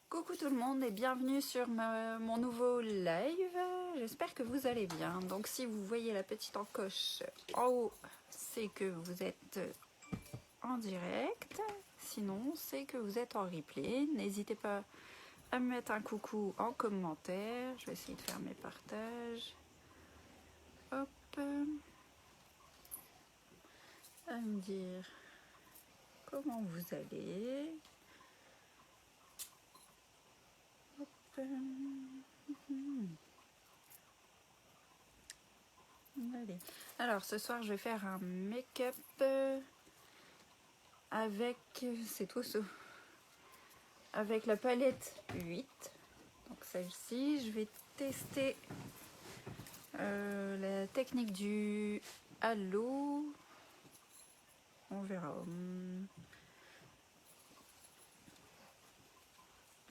Coucou tout le monde et bienvenue sur mon nouveau live. J'espère que vous allez bien. Donc si vous voyez la petite encoche en haut, c'est que vous êtes en direct. Sinon, c'est que vous êtes en replay. N'hésitez pas à me mettre un coucou en commentaire. Je vais essayer de faire mes partages. Hop. À me dire comment vous allez. Hop. Allez. Alors ce soir je vais faire un make-up avec, c'est tout ça, avec la palette 8. Donc celle-ci, je vais tester la technique du halo. On verra.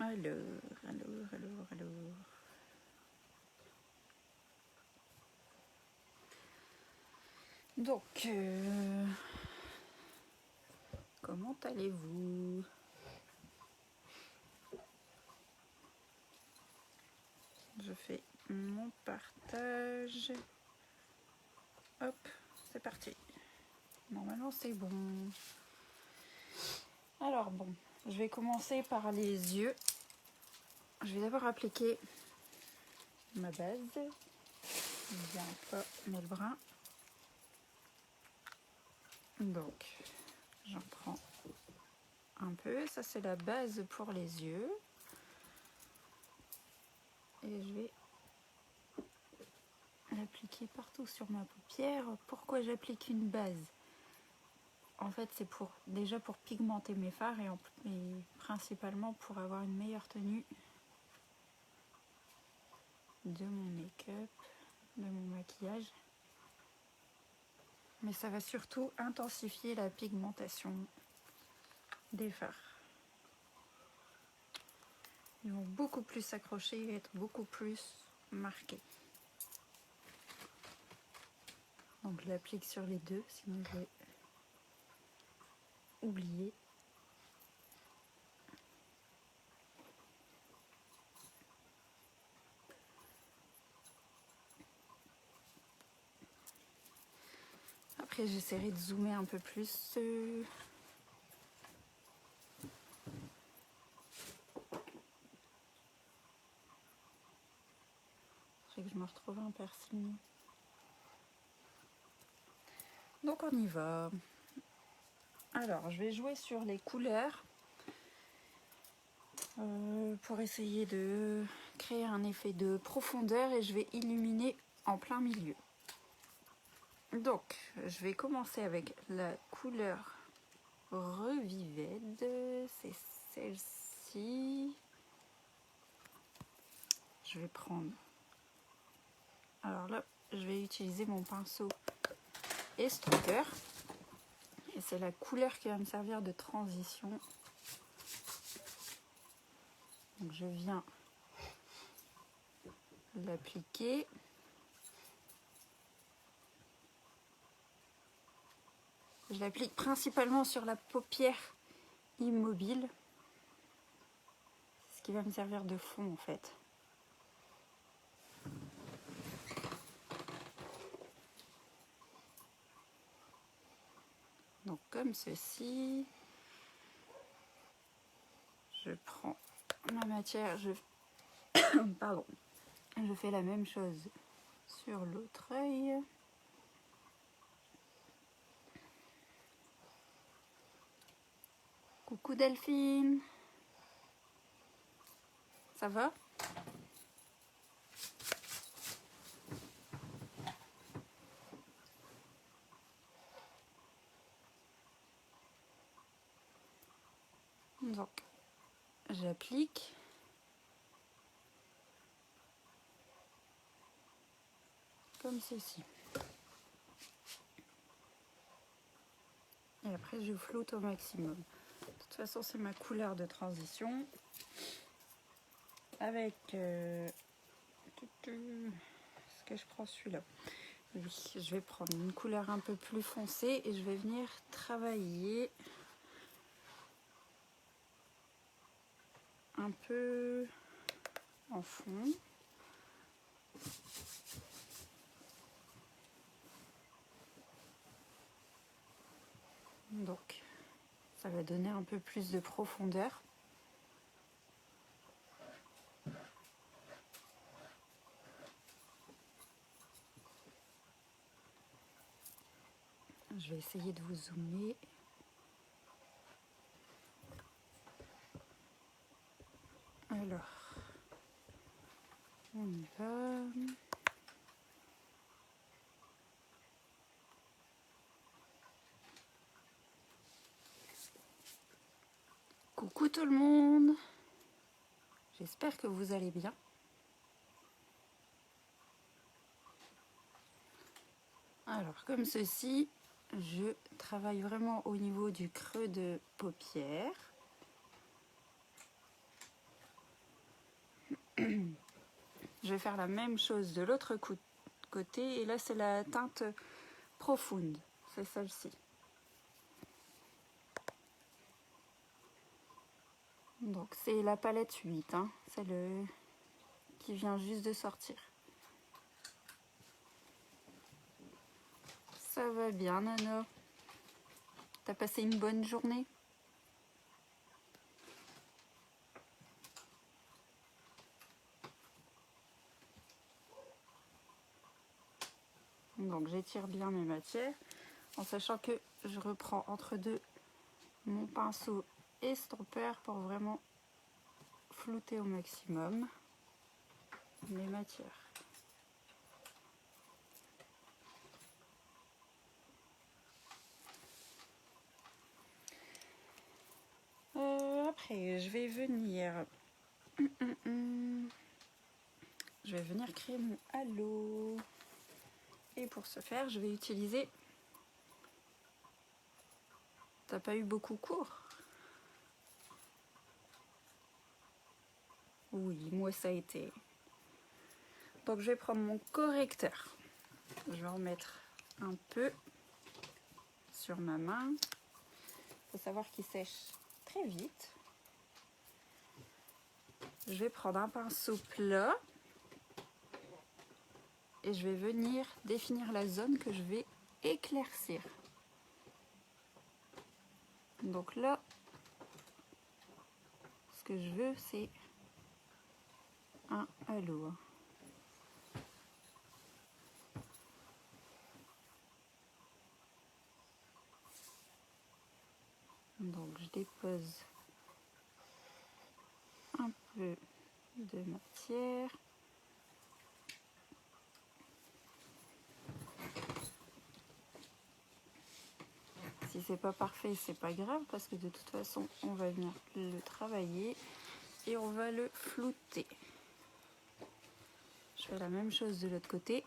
Alors. Donc, comment allez-vous? Je fais mon partage. Hop, c'est parti. Normalement, c'est bon. Alors bon, je vais commencer par les yeux. Je vais d'abord appliquer ma base. Bien pas mes brins. Donc, j'en prends un peu. Ça, c'est la base pour les yeux. Et je vais l'appliquer partout sur ma paupière. Pourquoi j'applique une base? En fait, c'est déjà pour pigmenter mes fards et principalement pour avoir une meilleure tenue de mon make-up, de mon maquillage. Mais ça va surtout intensifier la pigmentation des fards. Ils vont beaucoup plus s'accrocher et être beaucoup plus marqués. Donc je l'applique sur les deux, sinon je vais oublier. Après j'essaierai de zoomer un peu plus. Je sais que je me retrouve un piercing. Donc on y va. Alors je vais jouer sur les couleurs pour essayer de créer un effet de profondeur et je vais illuminer en plein milieu. Donc je vais commencer avec la couleur Revived, c'est celle-ci. Je vais prendre, alors là je vais utiliser mon pinceau estompeur et c'est la couleur qui va me servir de transition. Donc je viens l'appliquer. Je l'applique principalement sur la paupière immobile. C'est ce qui va me servir de fond en fait. Donc comme ceci. Je prends ma matière, pardon. Je fais la même chose sur l'autre œil. Coucou Delphine. Ça va? Donc, j'applique. Comme ceci. Et après, je floute au maximum. De toute façon, c'est ma couleur de transition. Avec... Est-ce que je prends celui-là? Oui, je vais prendre une couleur un peu plus foncée et je vais venir travailler un un peu en fond. Donc, ça va donner un peu plus de profondeur. Je vais essayer de vous zoomer. Alors, on y va. Coucou tout le monde. J'espère que vous allez bien. Alors, comme ceci, je travaille vraiment au niveau du creux de paupière. Je vais faire la même chose de l'autre côté et là c'est la teinte profonde, c'est celle-ci. Donc c'est la palette 8, hein, celle qui vient juste de sortir. Ça va bien Nano? T'as passé une bonne journée? Donc j'étire bien mes matières en sachant que je reprends entre deux mon pinceau estompeur pour vraiment flouter au maximum mes matières. Après je vais venir créer mon halo. Et pour ce faire, je vais utiliser... T'as pas eu beaucoup cours? Oui, moi ça a été. Donc je vais prendre mon correcteur. Je vais en mettre un peu sur ma main. Il faut savoir qu'il sèche très vite. Je vais prendre un pinceau plat. Et je vais venir définir la zone que je vais éclaircir. Donc là, ce que je veux, c'est un halo. Donc je dépose un peu de matière. Si c'est pas parfait, c'est pas grave parce que de toute façon, on va venir le travailler et on va le flouter. Je fais la même chose de l'autre côté.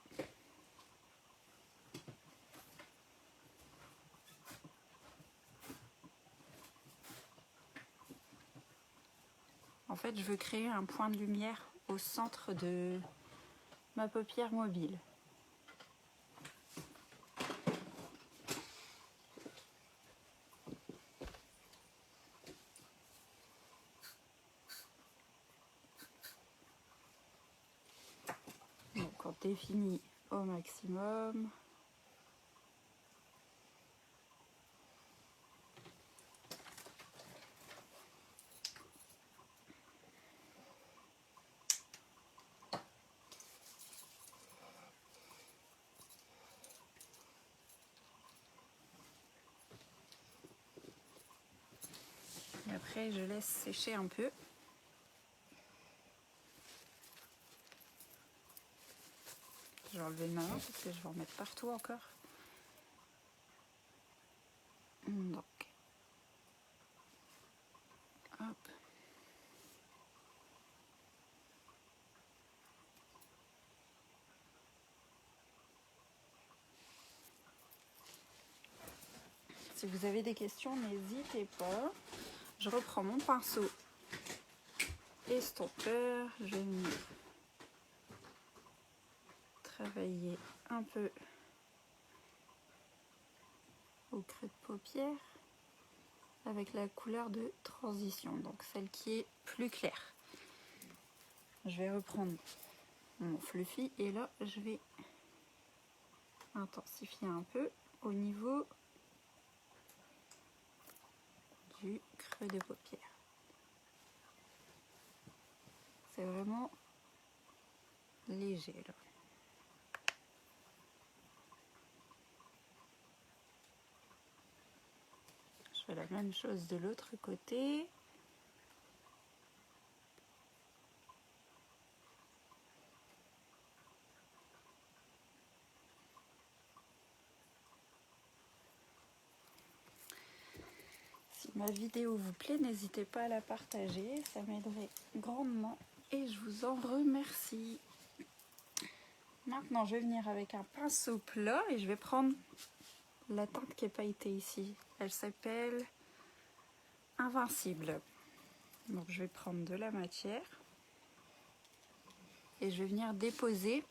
En fait, je veux créer un point de lumière au centre de ma paupière mobile. Donc on définit au maximum. Et après, je laisse sécher un peu. Je vais enlever ma main parce que je vais en mettre partout encore. Donc, hop. Si vous avez des questions, n'hésitez pas. Je reprends mon pinceau estompeur. Je vais venir travailler un peu au creux de paupière. avec la couleur de transition, donc celle qui est plus claire. Je vais reprendre mon fluffy et là je vais intensifier un peu au niveau du creux des paupières. C'est vraiment léger là. Je fais la même chose de l'autre côté. Si ma vidéo vous plaît, n'hésitez pas à la partager, ça m'aiderait grandement et je vous en remercie. Maintenant, je vais venir avec un pinceau plat et je vais prendre la teinte qui est pailletée ici. Elle s'appelle Invincible. Donc, je vais prendre de la matière et je vais venir déposer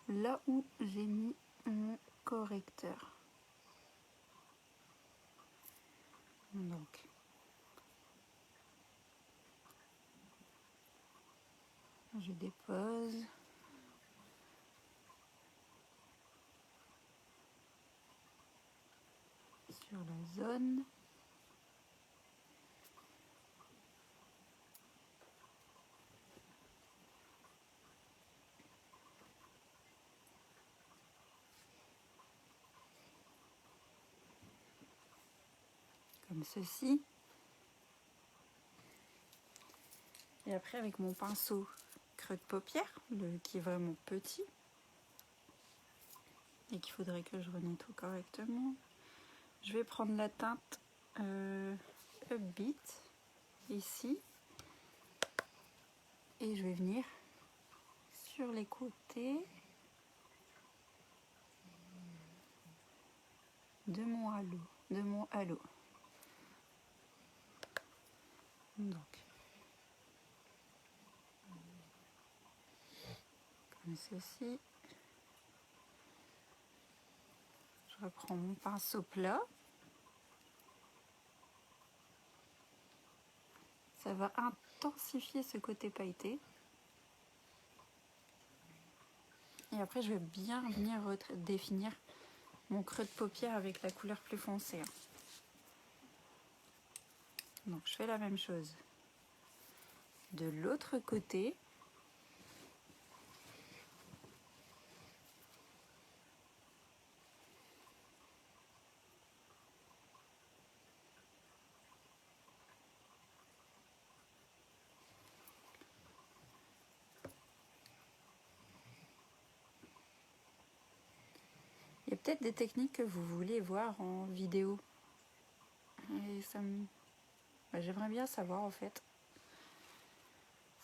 là où j'ai mis mon correcteur. Donc, je dépose. Sur la zone. Comme ceci. Et après avec mon pinceau creux de paupière, qui est vraiment petit, et qu'il faudrait que je renettoie correctement, je vais prendre la teinte Upbeat, ici, et je vais venir sur les côtés de mon halo. Donc, comme ceci. Je reprends mon pinceau plat. Ça va intensifier ce côté pailleté. Et après, je vais bien venir définir mon creux de paupière avec la couleur plus foncée. Donc, je fais la même chose de l'autre côté. Il y a peut-être des techniques que vous voulez voir en vidéo. Et ça me... j'aimerais bien savoir en fait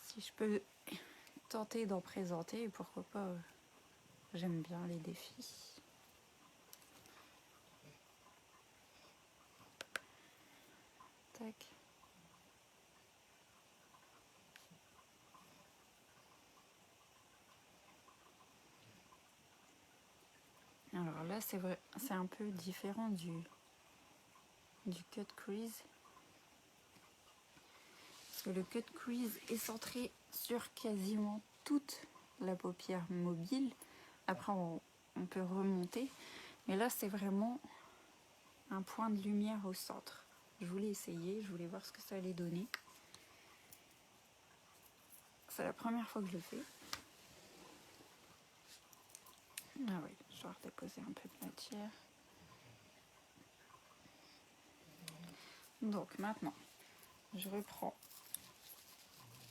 si je peux tenter d'en présenter et pourquoi pas. J'aime bien les défis. Tac. Alors là, c'est vrai, c'est un peu différent du cut crease. Parce que le cut crease est centré sur quasiment toute la paupière mobile. Après, on peut remonter. Mais là, c'est vraiment un point de lumière au centre. Je voulais essayer, je voulais voir ce que ça allait donner. C'est la première fois que je le fais. Ah oui, je dois redéposer un peu de matière. Donc maintenant, je reprends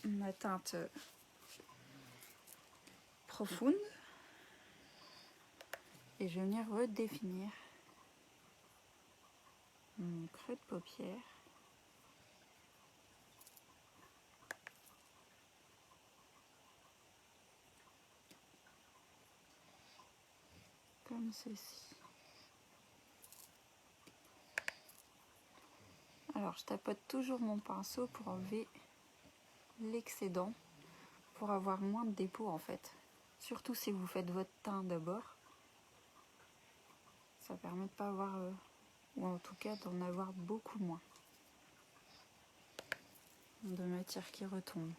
ma teinte profonde et je vais venir redéfinir mon creux de paupière. Comme ceci. Alors je tapote toujours mon pinceau pour enlever l'excédent, pour avoir moins de dépôts en fait. Surtout si vous faites votre teint d'abord. Ça permet de ne pas avoir ou en tout cas d'en avoir beaucoup moins de matière qui retombe.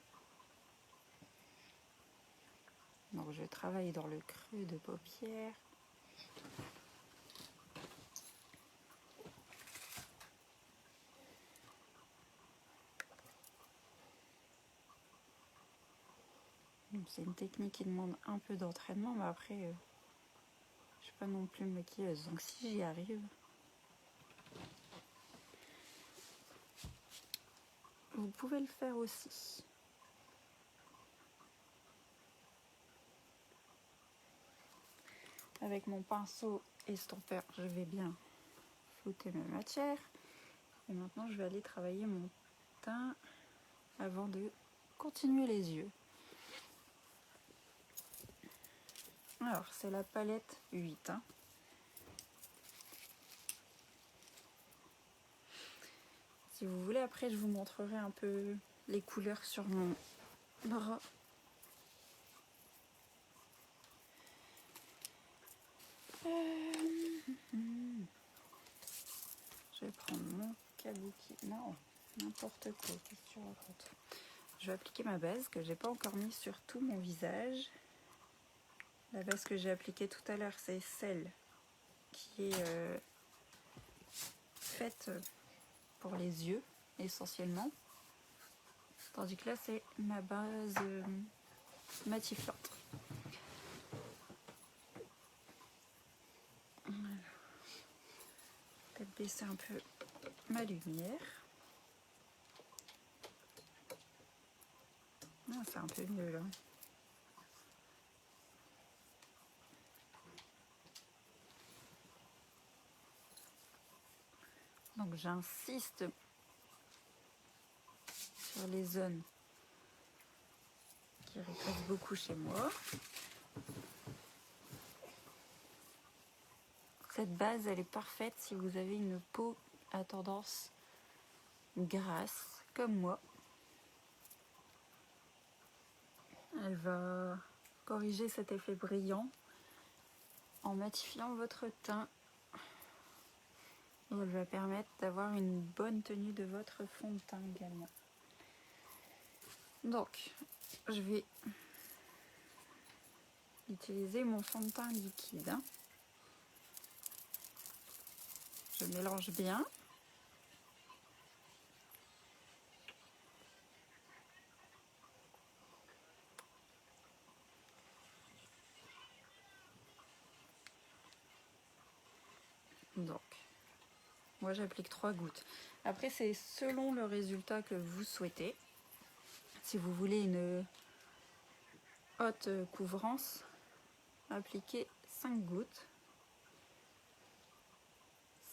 Donc je travaille dans le creux de paupière. C'est une technique qui demande un peu d'entraînement, mais après, je suis pas non plus maquilleuse, donc si j'y arrive, vous pouvez le faire aussi. Avec mon pinceau estompeur, je vais bien flouter ma matière. Et maintenant, je vais aller travailler mon teint avant de continuer les yeux. Alors, c'est la palette 8. Si vous voulez, après, je vous montrerai un peu les couleurs sur mon bras. Je vais prendre mon kabuki. Non, n'importe quoi, qu'est-ce que tu racontes? Je vais appliquer ma base que j'ai pas encore mis sur tout mon visage. La base que j'ai appliquée tout à l'heure, c'est celle qui est faite pour les yeux essentiellement. Tandis que là, c'est ma base matiflante. Peut-être baisser un peu ma lumière. Ah, c'est un peu mieux là. Donc j'insiste sur les zones qui régressent beaucoup chez moi. Cette base, elle est parfaite si vous avez une peau à tendance grasse, comme moi. Elle va corriger cet effet brillant en matifiant votre teint. Et elle va permettre d'avoir une bonne tenue de votre fond de teint également. Donc, je vais utiliser mon fond de teint liquide. Je mélange bien. Donc, moi j'applique 3 gouttes. Après, c'est selon le résultat que vous souhaitez. Si vous voulez une haute couvrance, appliquez 5 gouttes.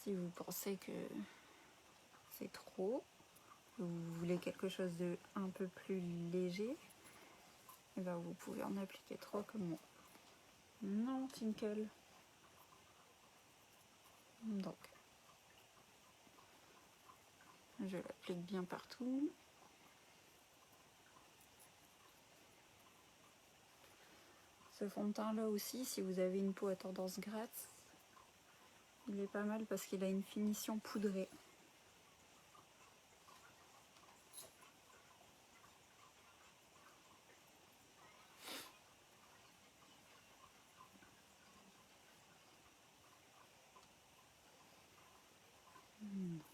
Si vous pensez que c'est trop, vous voulez quelque chose de un peu plus léger, et ben vous pouvez en appliquer 3 comme moi. Non, Tinkle. Donc, je l'applique bien partout. Ce fond de teint là aussi, si vous avez une peau à tendance grasse, il est pas mal parce qu'il a une finition poudrée.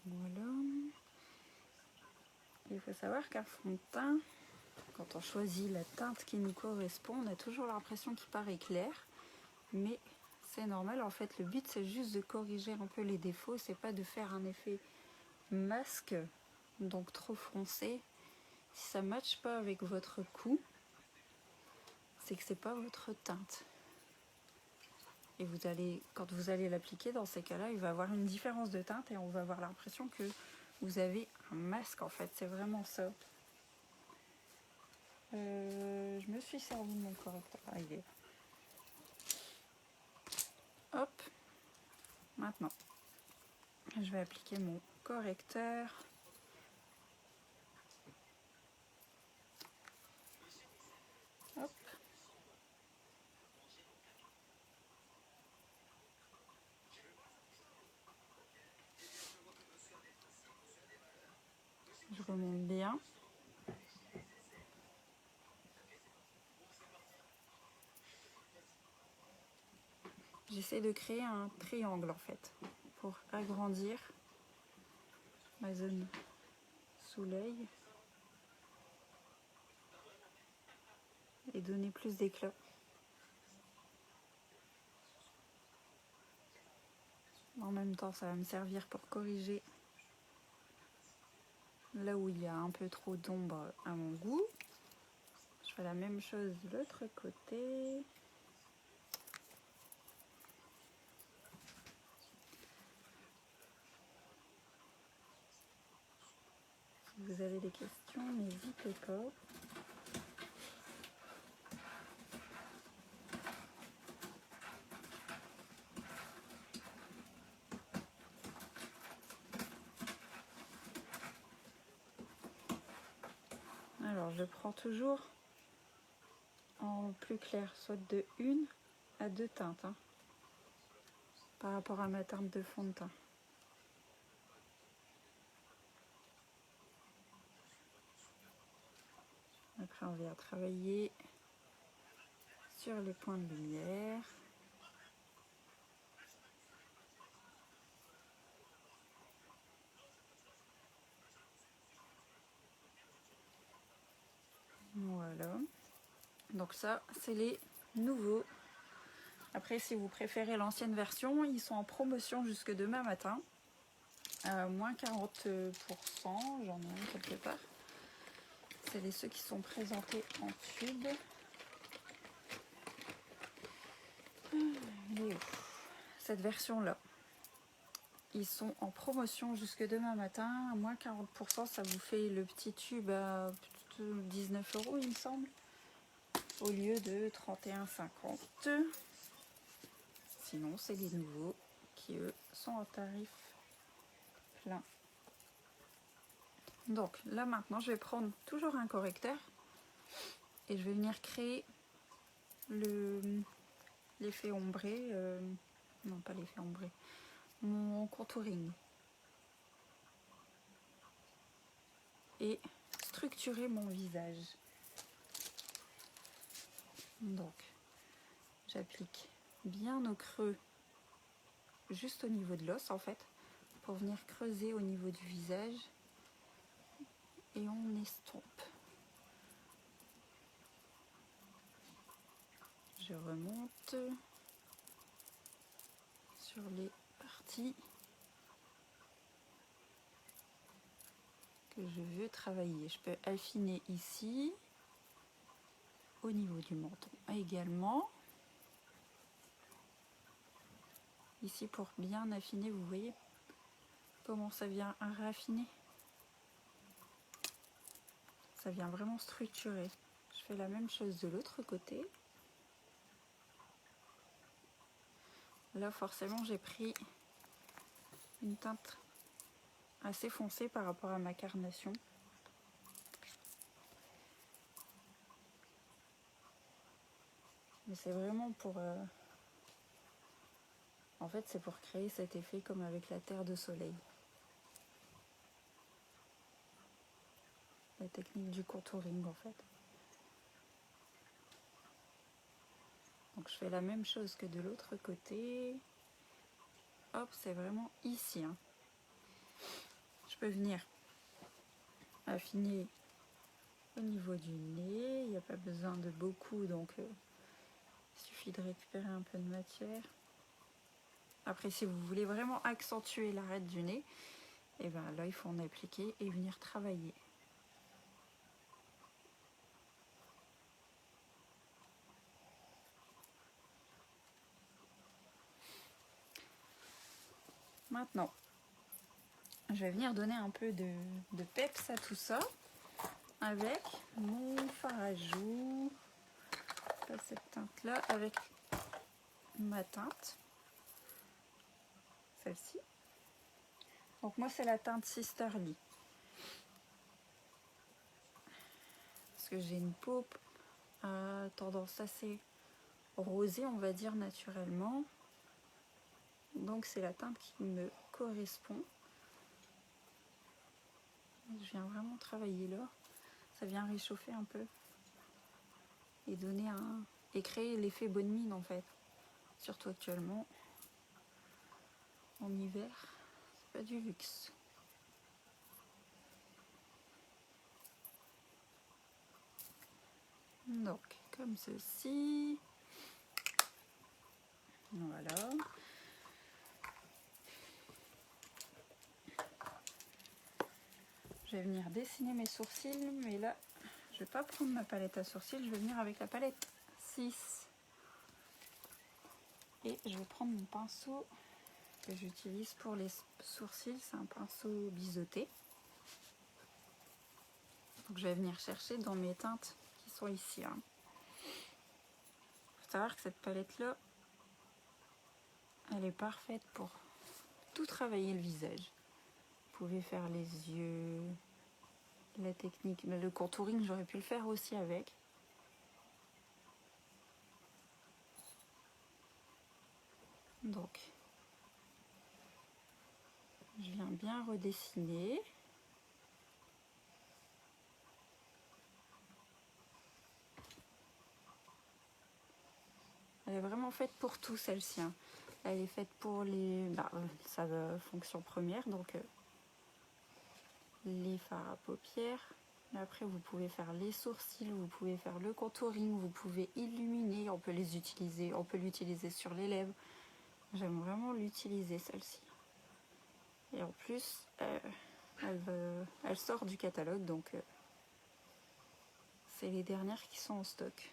Voilà. Il faut savoir qu'un fond de teint, quand on choisit la teinte qui nous correspond, on a toujours l'impression qu'il paraît clair, mais c'est normal. En fait, le but c'est juste de corriger un peu les défauts, c'est pas de faire un effet masque, donc trop foncé. Si ça ne matche pas avec votre cou, c'est que c'est pas votre teinte. Et vous allez, quand vous allez l'appliquer, dans ces cas-là, il va avoir une différence de teinte et on va avoir l'impression que vous avez un masque en fait. C'est vraiment ça. Je me suis servi de mon correcteur. Ah, il est là. Hop. Maintenant, je vais appliquer mon correcteur. Hop. remonte bien. J'essaie de créer un triangle en fait pour agrandir ma zone sous l'œil et donner plus d'éclat. En même temps, ça va me servir pour corriger là où il y a un peu trop d'ombre à mon goût. Je fais la même chose de l'autre côté. Si vous avez des questions, n'hésitez pas. Alors, je prends toujours en plus clair, soit de 1 à 2 teintes, hein, par rapport à ma teinte de fond de teint. Après, on vient travailler sur les points de lumière. Voilà. Donc ça, c'est les nouveaux. Après, si vous préférez l'ancienne version, ils sont en promotion jusque demain matin. Moins 40%, j'en ai un quelque part. C'est ceux qui sont présentés en tube. Cette version-là. Ils sont en promotion jusque demain matin. À moins 40%, ça vous fait le petit tube à 19 €, il me semble. Au lieu de 31,50. Sinon, c'est les nouveaux qui, eux, sont en tarif plein. Donc, là, maintenant, je vais prendre toujours un correcteur et je vais venir créer l'effet ombré. Non, pas l'effet ombré. Mon contouring. Et structurer mon visage. Donc, j'applique bien au creux, juste au niveau de l'os en fait, pour venir creuser au niveau du visage. Et on estompe. Je remonte sur les parties que je veux travailler. Je peux affiner ici, au niveau du menton également. Ici pour bien affiner, vous voyez comment ça vient raffiner. Ça vient vraiment structurer. Je fais la même chose de l'autre côté. Là forcément j'ai pris une teinte assez foncée par rapport à ma carnation. Mais c'est vraiment pour... En fait c'est pour créer cet effet comme avec la terre de soleil. La technique du contouring en fait. Donc je fais la même chose que de l'autre côté. Hop, c'est vraiment ici. Hein. Je peux venir affiner au niveau du nez. Il n'y a pas besoin de beaucoup, donc il suffit de récupérer un peu de matière. Après, si vous voulez vraiment accentuer l'arête du nez, et bien là, il faut en appliquer et venir travailler. Maintenant, je vais venir donner un peu de peps à tout ça avec mon fard à joues, cette teinte-là, avec ma teinte, celle-ci. Donc moi, c'est la teinte Sisterly. Parce que j'ai une peau à tendance assez rosée, on va dire, naturellement. Donc c'est la teinte qui me correspond. Je viens vraiment travailler là. Ça vient réchauffer un peu. Et donner un... et créer l'effet bonne mine en fait. Surtout actuellement. En hiver. C'est pas du luxe. Donc, comme ceci. Voilà. Je vais venir dessiner mes sourcils, mais là, je vais pas prendre ma palette à sourcils, je vais venir avec la palette 6. Et je vais prendre mon pinceau que j'utilise pour les sourcils, c'est un pinceau biseauté. Donc je vais venir chercher dans mes teintes qui sont ici. Hein. Faut savoir que cette palette-là, elle est parfaite pour tout travailler le visage. Vous pouvez faire les yeux, la technique, mais le contouring, j'aurais pu le faire aussi avec. Donc, je viens bien redessiner. Elle est vraiment faite pour tout, celle-ci. Hein. Elle est faite pour les... sa fonction première, donc les fards à paupières. Mais après, vous pouvez faire les sourcils, vous pouvez faire le contouring, vous pouvez illuminer. On peut les utiliser, on peut l'utiliser sur les lèvres. J'aime vraiment l'utiliser, celle-ci. Et en plus, elle sort du catalogue, donc c'est les dernières qui sont en stock.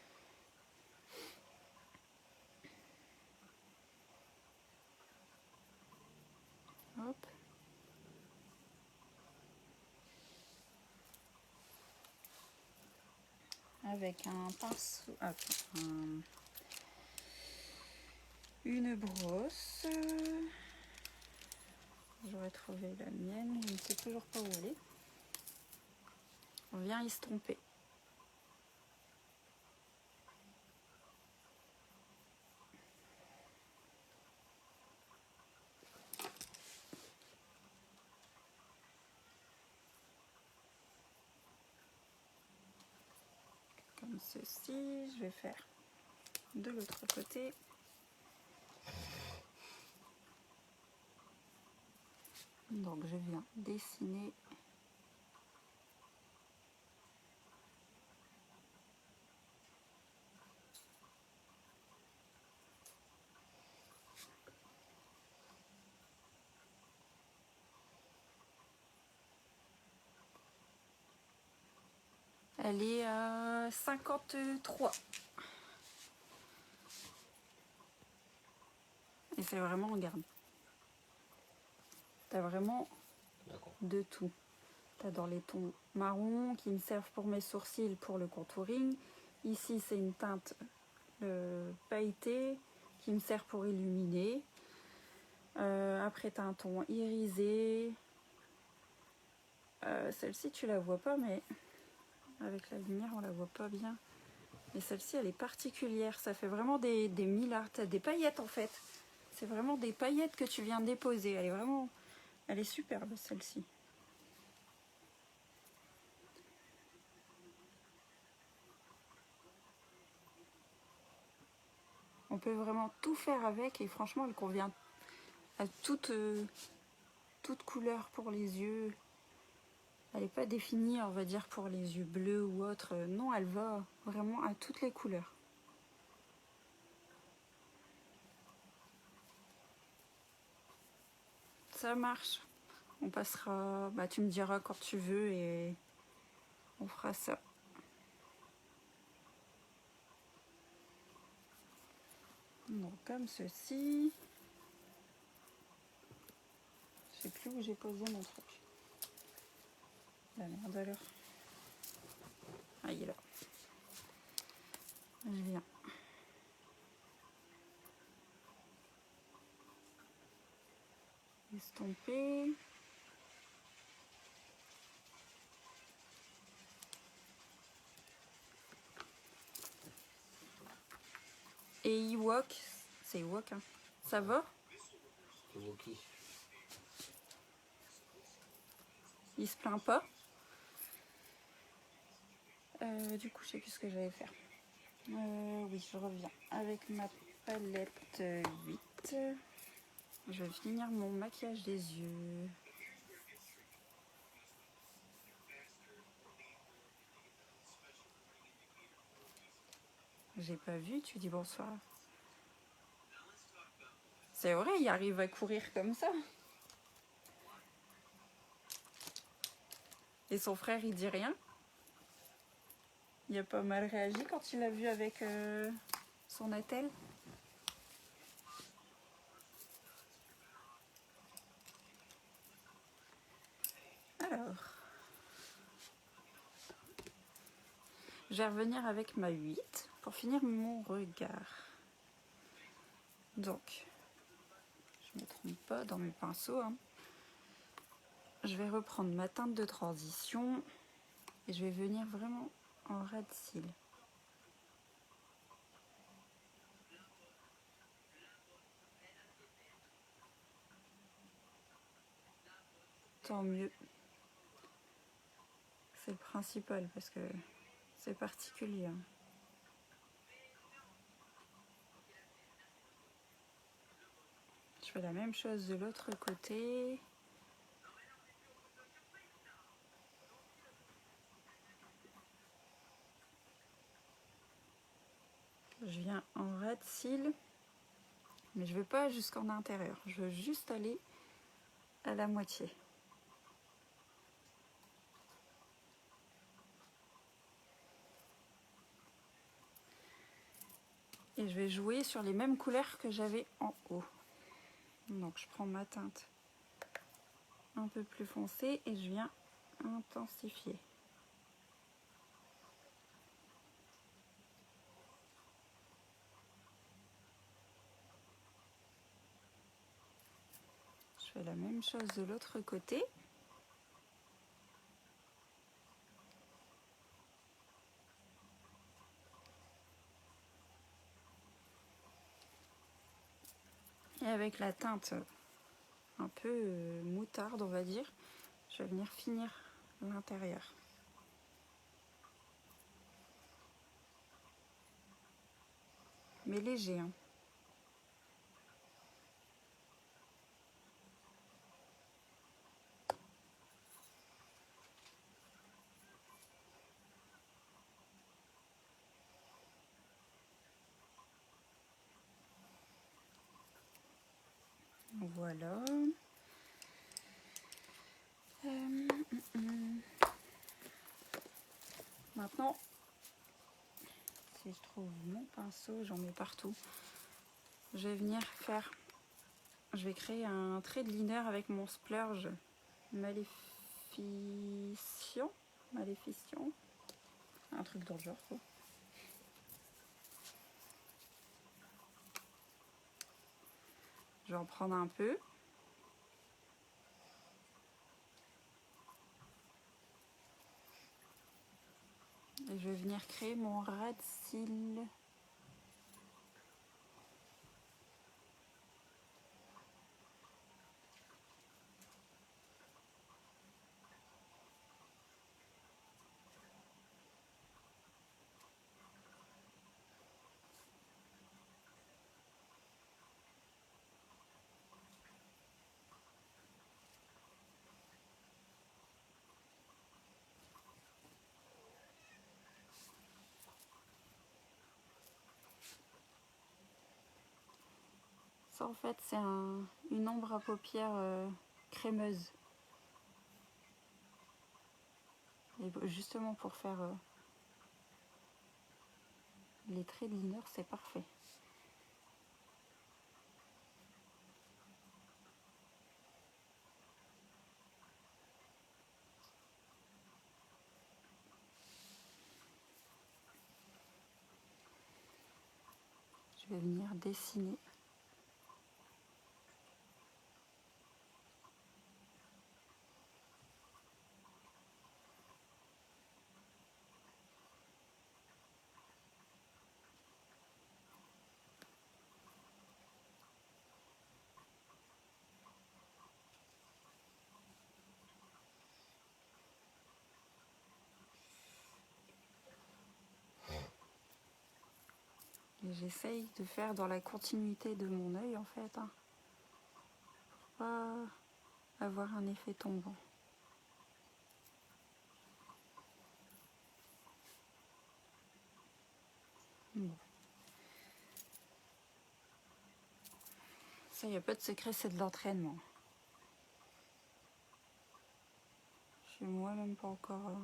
Hop. Avec un pinceau, une brosse. J'aurais trouvé la mienne, je ne sais toujours pas où elle est. On vient estomper. Comme ceci, je vais faire de l'autre côté. Donc je viens dessiner. Elle est à 53. Et c'est vraiment, regarde. T'as vraiment de tout. T'as dans les tons marron qui me servent pour mes sourcils pour le contouring. Ici, c'est une teinte pailletée qui me sert pour illuminer. Après, t'as un ton irisé. Celle-ci, tu la vois pas, mais avec la lumière, on la voit pas bien. Et celle-ci, elle est particulière. Ça fait vraiment des milliards. T'as des paillettes, en fait. C'est vraiment des paillettes que tu viens déposer. Elle est vraiment... Elle est superbe, celle-ci. On peut vraiment tout faire avec et franchement, elle convient à toute couleur pour les yeux. Elle n'est pas définie, on va dire, pour les yeux bleus ou autres. Non, elle va vraiment à toutes les couleurs. Ça marche. On passera... Bah, tu me diras quand tu veux et on fera ça. Donc, comme ceci. Je sais plus où j'ai posé mon truc. La merde alors. Ah, il est là. Je viens. Estomper. Et Ewok, c'est Ewok, hein. Ça va? C'est Woki. Il se plaint pas? Du coup, je sais plus ce que j'allais faire. Oui, je reviens avec ma palette 8. Je vais finir mon maquillage des yeux. J'ai pas vu, tu dis bonsoir. C'est vrai, il arrive à courir comme ça. Et son frère, il dit rien. Il a pas mal réagi quand il l'a vu avec son attelle. Alors, je vais revenir avec ma 8 pour finir mon regard. Donc, je ne me trompe pas dans mes pinceaux. Hein. Je vais reprendre ma teinte de transition et je vais venir vraiment en ras de cils. Tant mieux. C'est le principal parce que c'est particulier. Hein. Je fais la même chose de l'autre côté. Je viens en ras de cils, mais je ne vais pas jusqu'en intérieur. Je veux juste aller à la moitié. Et je vais jouer sur les mêmes couleurs que j'avais en haut. Donc je prends ma teinte un peu plus foncée et je viens intensifier. Je fais la même chose de l'autre côté. Et avec la teinte un peu moutarde, on va dire, je vais venir finir l'intérieur. Mais léger. Hein. Voilà. Maintenant, si je trouve mon pinceau, j'en mets partout. Je vais venir faire... Je vais créer un trait de liner avec mon splurge Maléficient. Un truc dans le genre, quoi. Je vais en prendre un peu. Et je vais venir créer mon ras de cils. Ça, en fait, c'est une ombre à paupières crémeuse. Et justement, pour faire les traits de liner, c'est parfait. Je vais venir dessiner. j'essaye de faire dans la continuité de mon œil en fait, hein, pour pas avoir un effet tombant. Bon. Ça, il n'y a pas de secret, c'est de l'entraînement. Je suis moi-même pas encore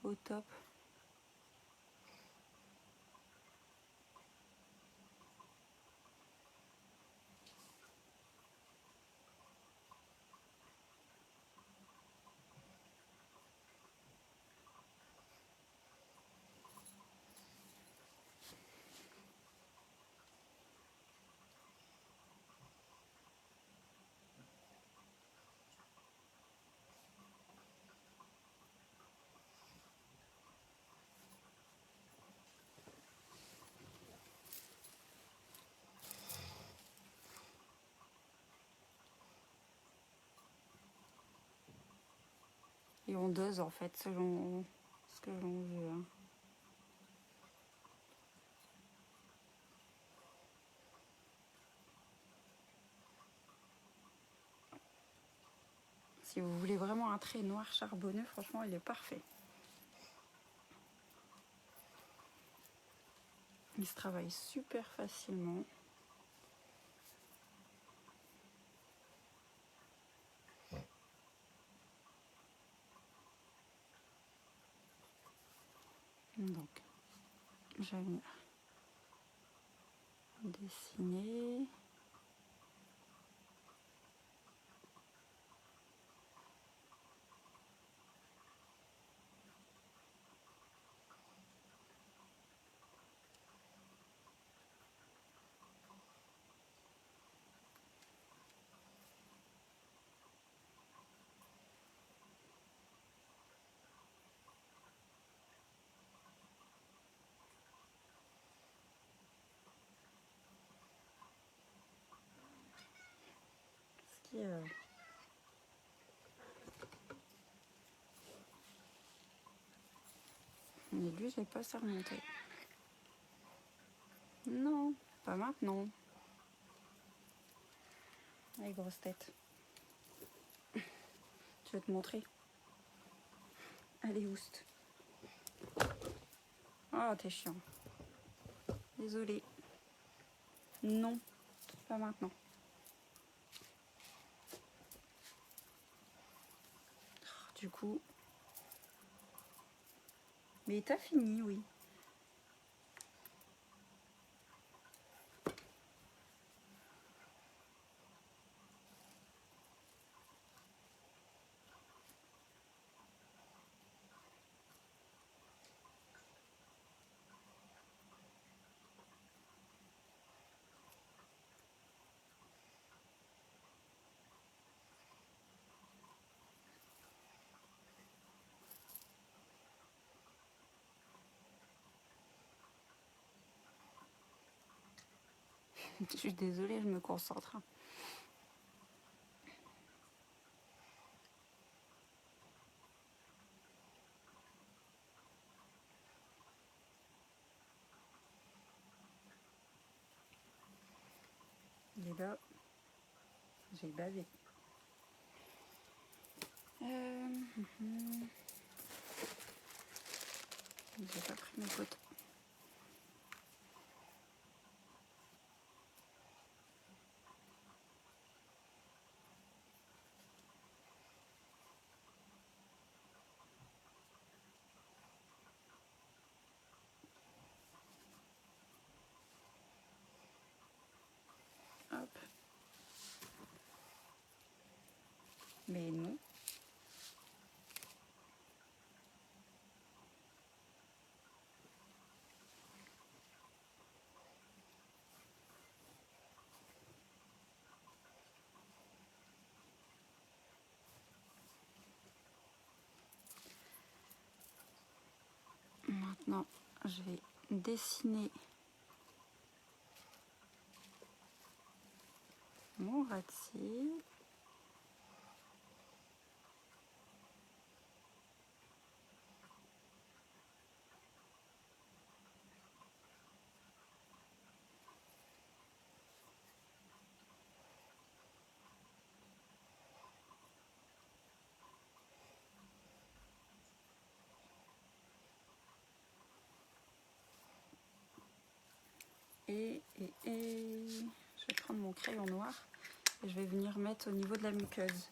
au top. Et on dose en fait selon ce que l'on veut. Hein. Si vous voulez vraiment un trait noir charbonneux, franchement, il est parfait. Il se travaille super facilement. Donc, je vais venir dessiner. Ce qui, mais lui, je n'ai pas ça remonté. Non, pas maintenant. Allez, grosse tête. Je vais te montrer. Allez, oust. Oh, t'es chiant. Désolée. Non, pas maintenant. Du coup. Mais t'as fini, oui. Je suis désolée, je me concentre. Et là, j'ai bavé. J'ai pas pris mes potes. Hop. Mais non. Maintenant, je vais dessiner mon ras de cils. Je vais prendre mon crayon noir et je vais venir mettre au niveau de la muqueuse.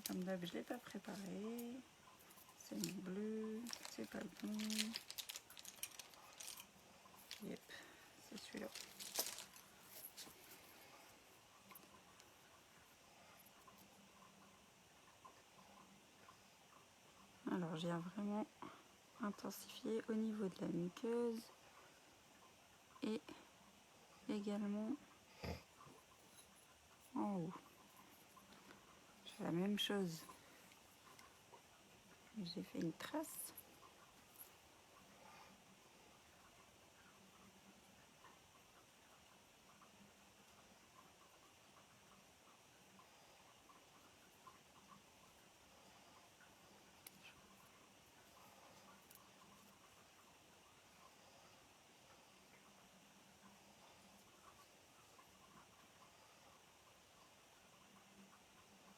Comme d'hab, je ne l'ai pas préparé. C'est mon bleu, c'est pas le bon. Yep, c'est celui-là. Alors, j'ai vraiment intensifié au niveau de la muqueuse et également en haut. Je fais la même chose. J'ai fait une trace.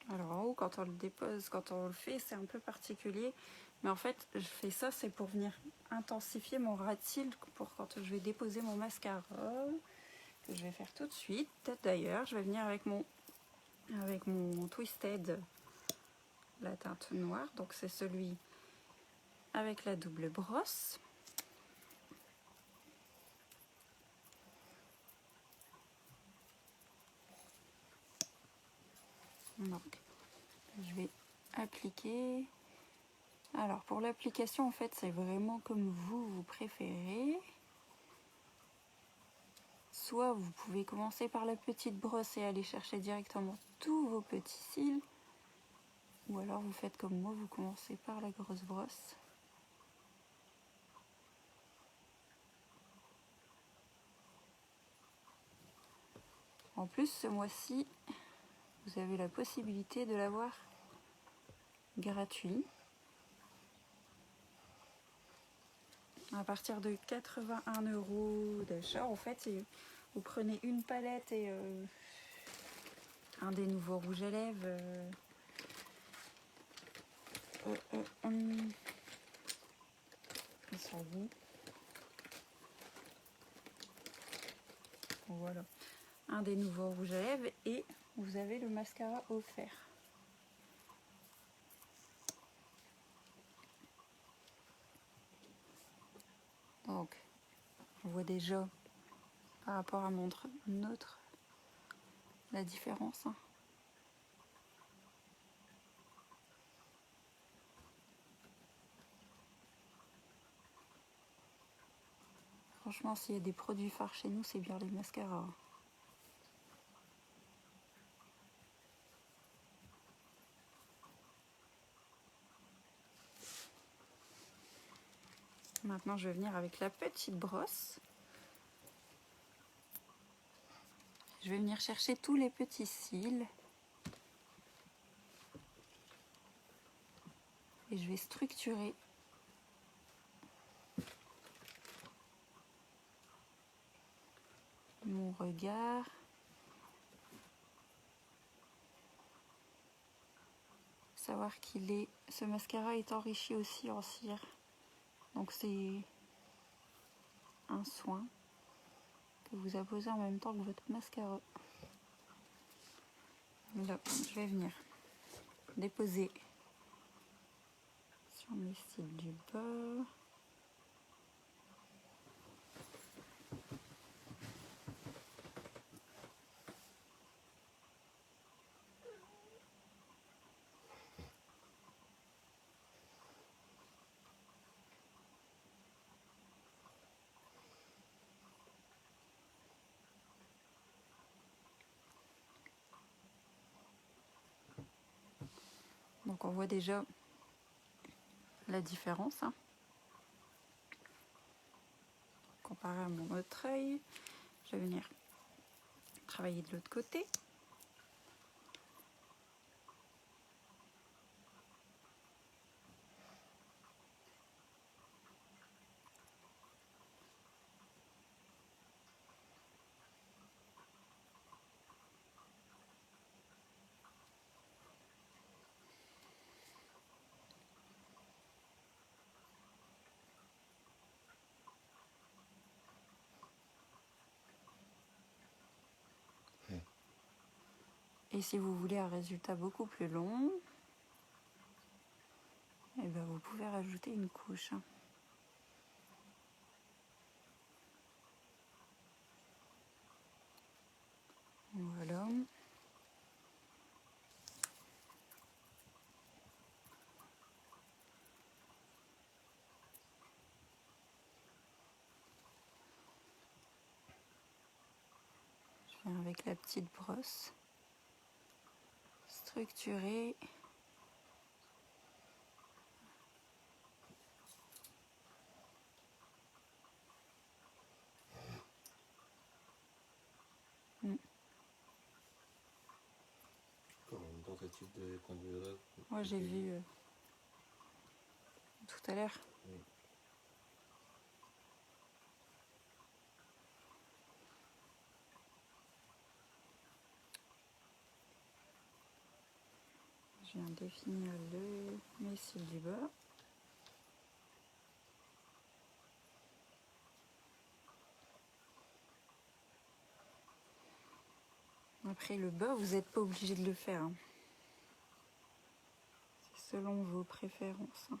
Alors en haut, quand on le dépose, quand on le fait, c'est un peu particulier. Mais en fait, je fais ça, c'est pour venir intensifier mon ras de cils pour quand je vais déposer mon mascara, que je vais faire tout de suite. D'ailleurs, je vais venir avec mon Twisted, la teinte noire. Donc c'est celui avec la double brosse. Donc, je vais appliquer. Alors pour l'application, en fait, c'est vraiment comme vous préférez. Soit vous pouvez commencer par la petite brosse et aller chercher directement tous vos petits cils. Ou alors vous faites comme moi, vous commencez par la grosse brosse. En plus, ce mois-ci, vous avez la possibilité de l'avoir gratuit. À partir de 81 € d'achat, en fait, vous prenez une palette et un des nouveaux rouges à lèvres. Ils sont où? Voilà. Un des nouveaux rouges à lèvres et vous avez le mascara offert. Donc, on voit déjà par rapport à mon autre la différence. Franchement, s'il y a des produits phares chez nous, c'est bien les mascaras. Maintenant, je vais venir avec la petite brosse. Je vais venir chercher tous les petits cils. Et je vais structurer mon regard. Savoir ce mascara est enrichi aussi en cire. Donc c'est un soin que vous apposez en même temps que votre mascara. Là, je vais venir déposer sur mes cils du bas. Donc on voit déjà la différence comparé à mon autre œil. Je vais venir travailler de l'autre côté. Et si vous voulez un résultat beaucoup plus long, eh ben vous pouvez rajouter une couche. Voilà. Je viens avec la petite brosse structurer. Une tentative de conduire. Moi j'ai vu tout à l'heure. Oui. Je viens définir le messil du bas. Après le bas, vous n'êtes pas obligé de le faire. Hein. C'est selon vos préférences. Hein.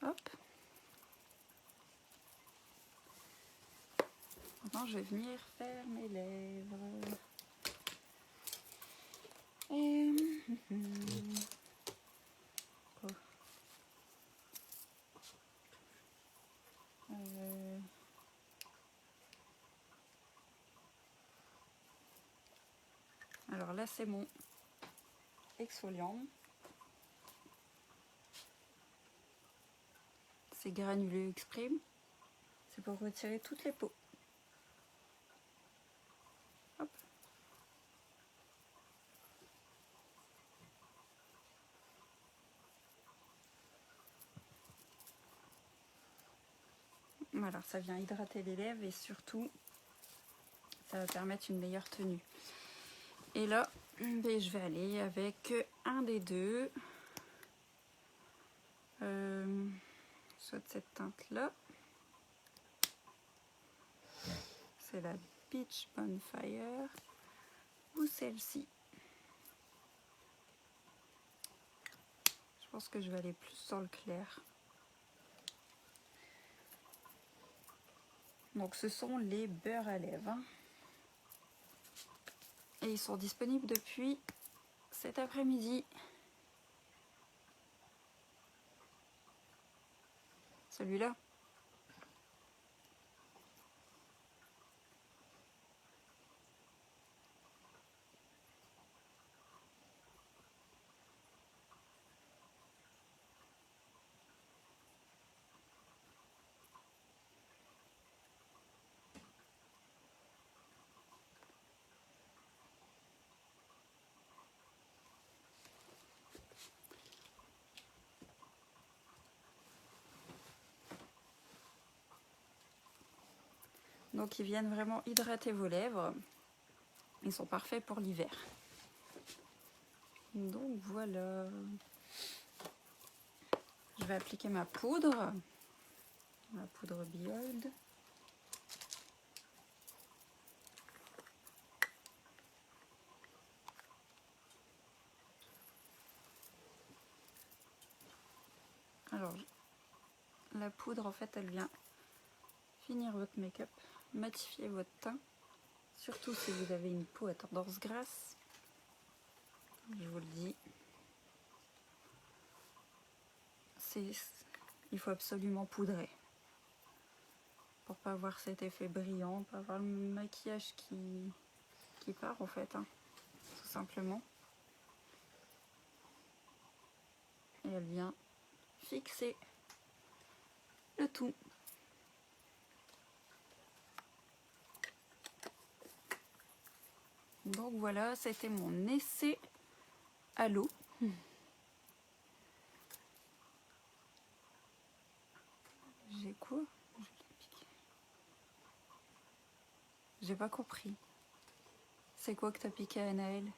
Hop. Maintenant, je vais venir faire mes lèvres. Et... Oh. Alors là, c'est mon exfoliant. C'est granuleux exprime. C'est pour retirer toutes les peaux. Hop. Voilà, ça vient hydrater les lèvres et surtout, ça va permettre une meilleure tenue. Et là, ben, je vais aller avec un des deux. Soit cette teinte-là. C'est la Beach Bonfire. Ou celle-ci. Je pense que je vais aller plus dans le clair. Donc ce sont les beurres à lèvres. Hein. Et ils sont disponibles depuis cet après-midi. Celui-là. Donc ils viennent vraiment hydrater vos lèvres. Ils sont parfaits pour l'hiver. Donc voilà. Je vais appliquer ma poudre Biold. Alors, la poudre, en fait, elle vient finir votre make-up, matifier votre teint, surtout si vous avez une peau à tendance grasse. Je vous le dis. Il faut absolument poudrer pour pas avoir cet effet brillant, pas avoir le maquillage qui part en fait, hein, tout simplement. Et elle vient fixer le tout. Donc voilà, c'était mon essai à l'eau. quoi? J'ai pas compris. C'est quoi que t'as piqué à Anaël?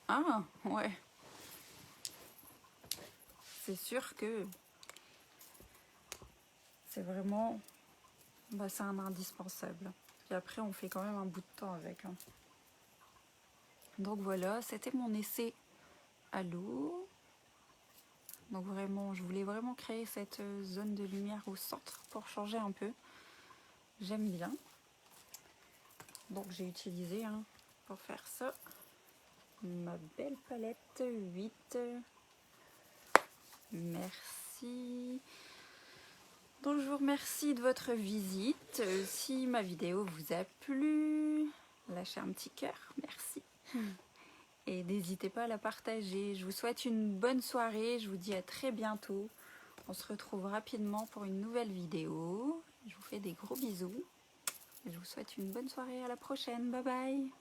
Ah, ouais. C'est sûr que c'est vraiment... Bah, c'est un indispensable. Puis après, on fait quand même un bout de temps avec. Hein. Donc voilà, c'était mon essai à l'eau. Donc vraiment, je voulais vraiment créer cette zone de lumière au centre pour changer un peu. J'aime bien. Donc j'ai utilisé hein, pour faire ça ma belle palette 8. Merci. Donc je vous remercie de votre visite. Si ma vidéo vous a plu, lâchez un petit cœur, merci. Et n'hésitez pas à la partager. Je vous souhaite une bonne soirée. Je vous dis à très bientôt. On se retrouve rapidement pour une nouvelle vidéo. Je vous fais des gros bisous. Je vous souhaite une bonne soirée. À la prochaine. Bye bye.